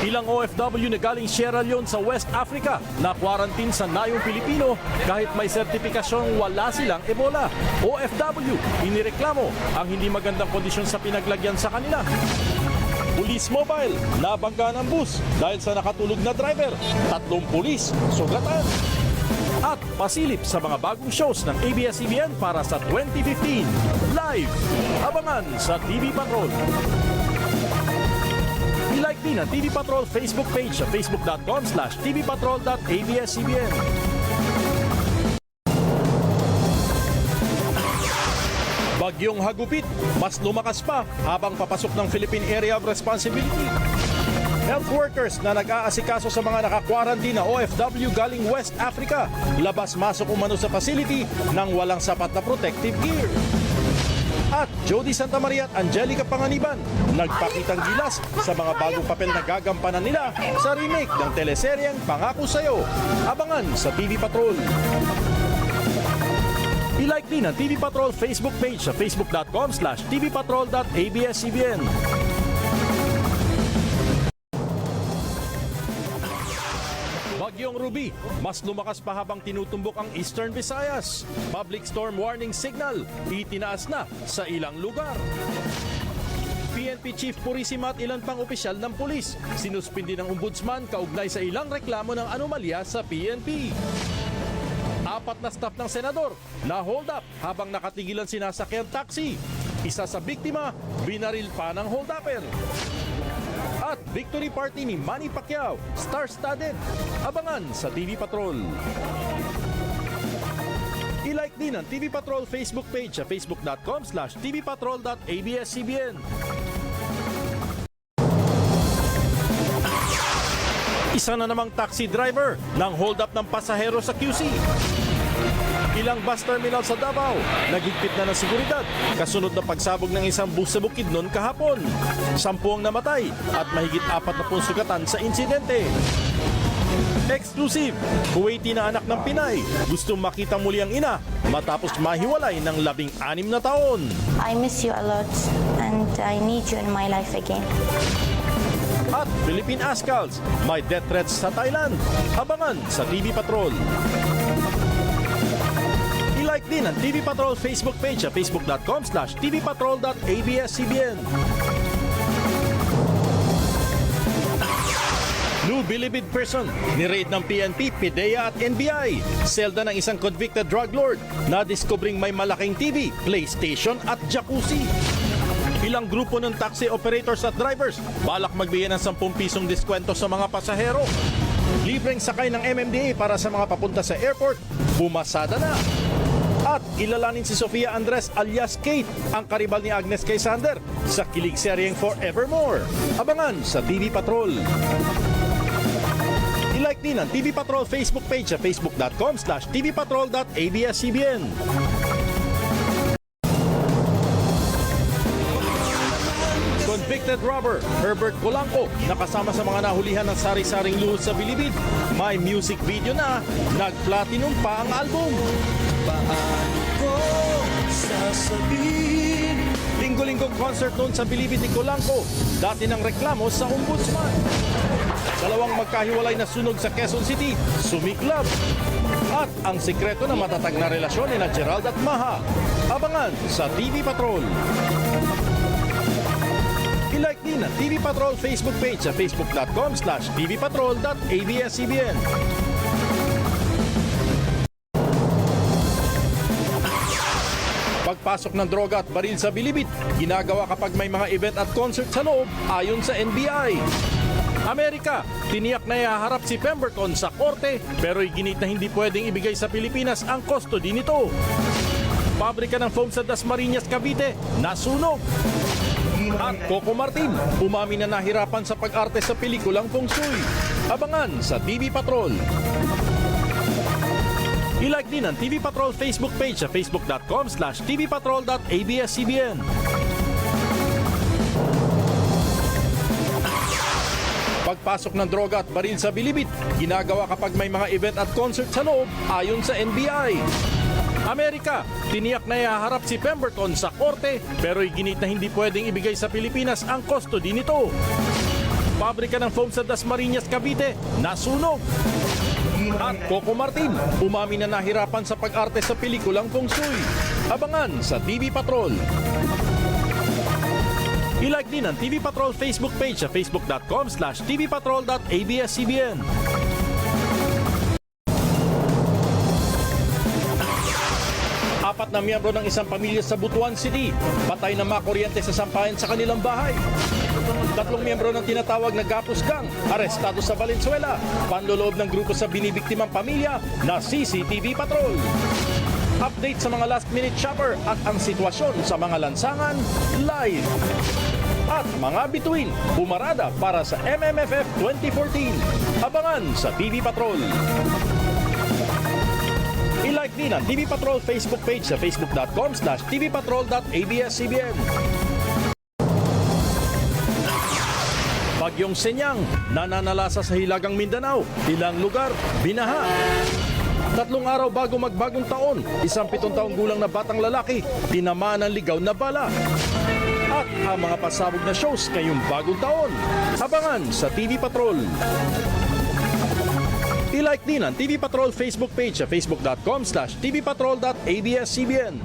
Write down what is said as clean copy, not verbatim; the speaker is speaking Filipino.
Ilang OFW na galing Sierra Leone sa West Africa na quarantine sa Nayong Pilipino kahit may sertipikasyong wala silang Ebola. OFW, inireklamo ang hindi magandang kondisyon sa pinaglagyan sa kanila. Police Mobile, nabangga ng bus dahil sa nakatulog na driver. 3 pulis, sugatan. At pasilip sa mga bagong shows ng ABS-CBN para sa 2015. Live, abangan sa TV Patrol. I-like din ang TV Patrol Facebook page sa facebook.com/tvpatrol.abs-cbn. Bagyong Hagupit, mas lumakas pa habang papasok ng Philippine Area of Responsibility. Health workers na nag-aasikaso sa mga naka-quarantine na OFW galing West Africa, labas-masok umano sa facility nang walang sapat na protective gear. At Jody Santa Maria at Angelica Panganiban, nagpakitang gilas sa mga bagong papel na gagampanan nila sa remake ng teleseryeng Pangako Sa'yo. Abangan sa TV Patrol. I-like din ang TV Patrol Facebook page sa facebook.com/tvpatrol.abs-cbn. Bagyong Ruby, mas lumakas pa habang tinutumbok ang Eastern Visayas. Public storm warning signal, itinaas na sa ilang lugar. PNP Chief Purisima at ilan pang opisyal ng pulis, sinuspindi ng ombudsman kaugnay sa ilang reklamo ng anomalya sa PNP. 4 na staff ng senador na hold up habang nakatigilan sinasakyan taxi. Isa sa biktima, binaril pa ng hold-upper. At victory party ni Manny Pacquiao, star-studded. Abangan sa TV Patrol. I-like din ang TV Patrol Facebook page sa facebook.com/tvpatrol.abs-cbn. Isa na namang taxi driver nang hold up ng pasahero sa QC. Ilang bus terminal sa Davao, nagigpit na ng seguridad kasunod na pagsabog ng isang bus sa Bukidnon kahapon. 10 ang namatay at mahigit 40 sugatan sa insidente. Exclusive, Kuwaiti na anak ng Pinay, gustong makita muli ang ina matapos mahiwalay ng 16 na taon. I miss you a lot and I need you in my life again. At Philippine Ascals, may death threats sa Thailand. Abangan sa TV Patrol. I-like din ang TV Patrol Facebook page sa facebook.com/tvpatrol.abs-cbn. New Bilibid person, ni-raid ng PNP, PIDEA at NBI. Selda ng isang convicted drug lord na diskubring may malaking TV, PlayStation at jacuzzi. Ilang grupo ng taxi operators at drivers balak magbigay ng 10 pisong diskwento sa mga pasahero. Libreng sakay ng MMDA para sa mga papunta sa airport, pumasada na. At kilalanin si Sofia Andres alias Kate, ang karibal ni Agnes K. Sander sa kilig seryeng Forevermore. Abangan sa TV Patrol. I-like din ang TV Patrol Facebook page sa facebook.com/tvpatrol.abs-cbn. Convicted robber Herbert Polanco nakasama sa mga nahulihan ng sari-saring luhod sa Bilibid. May music video na, nag-platinum pa ang album. Paano ko sasabihin? Linggo-linggong concert noon sa Bilibid ni Polanco, dati ng reklamo sa ombudsman. Dalawang magkahiwalay na sunog sa Quezon City, sumiklab. At ang sikreto na matatag na relasyon ni na Gerald at Maha. Abangan sa TV Patrol. I-like din ang TV Patrol Facebook page sa facebook.com/tvpatrol.abs-cbn. Pagpasok ng droga at baril sa Bilibid, ginagawa kapag may mga event at concert sa loob ayon sa NBI. Amerika, tiniyak na ihaharap si Pemberton sa korte pero iginit na hindi pwedeng ibigay sa Pilipinas ang custody nito. Pabrika ng foam sa Dasmariñas, Cavite, nasunog. At Coco Martin, umamin na nahirapan sa pag-arte sa pelikulang Feng Shui. Abangan sa TV Patrol. I-like din ang TV Patrol Facebook page sa facebook.com/tvpatrol.abs-cbn. Pagpasok ng droga at baril sa Bilibid, ginagawa kapag may mga event at concert sa loob ayon sa NBI. Amerika, tiniyak na ihaharap si Pemberton sa korte pero iginit na hindi pwedeng ibigay sa Pilipinas ang custody nito. pabrika ng foam sa Dasmariñas, Cavite, nasunog. At Coco Martin, umamin na nahirapan sa pag-arte sa pelikulang Feng Shui. Abangan sa TV Patrol. I-like din ang TV Patrol Facebook page sa facebook.com/tvpatrol.abs-CBN. Apat na miyembro ng isang pamilya sa Butuan City, patay na makuryente sa sampahan sa kanilang bahay. 3 miyembro ng tinatawag na Gapus Gang, arestado sa Valenzuela. Panloloob ng grupo sa binibiktimang pamilya na CCTV Patrol. Update sa mga last-minute shopper at ang sitwasyon sa mga lansangan live. At mga bituin, pumarada para sa MMFF 2014. Abangan sa TV Patrol. I-like din ang TV Patrol Facebook page sa facebook.com/tvpatrol.abs-CBN. Bagyong Senyang, nananalasa sa Hilagang Mindanao, ilang lugar, binaha. 3 araw bago magbagong taon, isang 7 taong gulang na batang lalaki, tinamaan ng ligaw na bala. At ang mga pasabog na shows ngayong bagong taon. Abangan sa TV Patrol. I-like din ang TV Patrol Facebook page sa facebook.com/tvpatrol.abs-CBN.